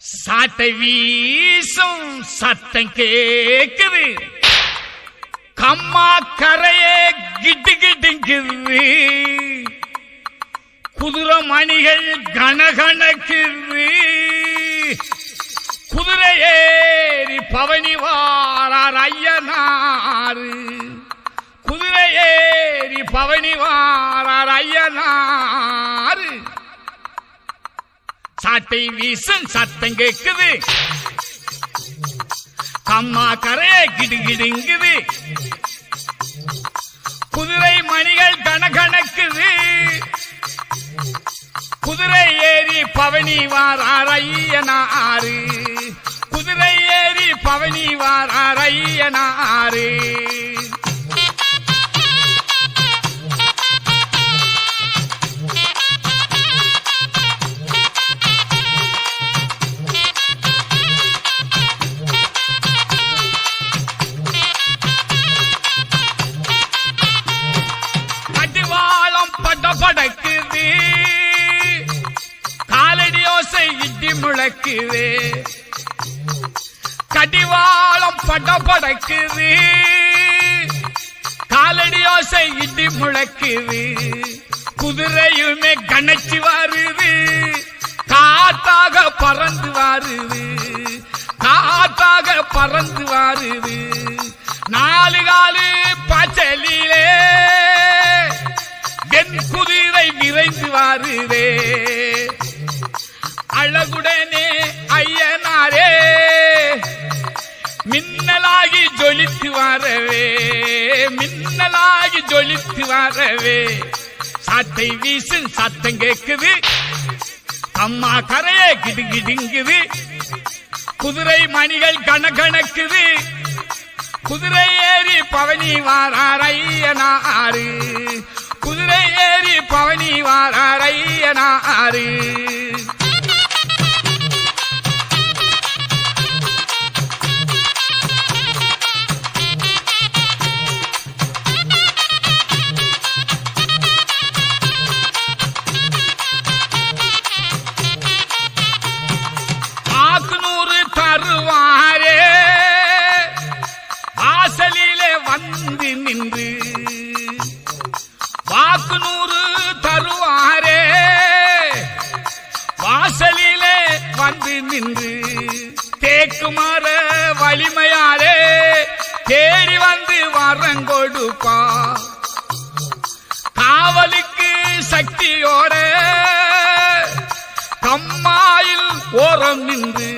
சாட்டை வீசும் சத்தம் கேக்குது, கம்மா கரையே கிட்டு கிட்டுங்குது, குதிரை மணிகள் கணகணக்குது, குதிரை ஏறி பவனி வாரார் ஐயனாரு, குதிரை ஏறி பவனி வாரார் ஐயனாரு. சாட்டை வீசும் சத்தம் கேக்குது, கம்மா கரையே கிடுகிடுங்குது, குதிரை மணிகள் கணகணக்குது, குதிரை ஏறி பவனி வாரார் ஐயனாரு, குதிரை ஏறி பவனி வாரார் ஐயனாரு. படக்குது, காலடி ஓசை இடி முழக்குது, கடிவாளம் படபடக்குது, காலடி ஓசை இடி முழக்குது, குதிரையுமே கணச்சி வருது, காத்தாக பறந்து வருது, காத்தாக பறந்து வருது, நாலு காலு பாச்சலிலே என் குதிரை விரைந்து வாருதே, அழகுடனே ஐயனாரே மின்னலாகி ஜொலித்து வரவே, மின்னலாகி ஜொலித்து வரவே. சாட்டை வீசும் சத்தம் கேக்குது, அம்மா கரையே கிடுகிடுங்குது, குதிரை மணிகள் கணக்கணக்குது, குதிரை ஏறி பவனி வாரார் ஐயனாரு, குதிரை ஏறி பவனி வாரார் ஐயனாரு. ஆக்குநூறு தருவாரே வாசலிலே வந்து நின்று, வாக்குநூறு தருவாரே வாசலிலே வந்து நின்று, தேக்குமாற வலிமையாரே தேடி வந்து வரங்கொடுப்பா, காவலுக்கு சக்தியோட கம்மாயில் ஓரம் நின்று,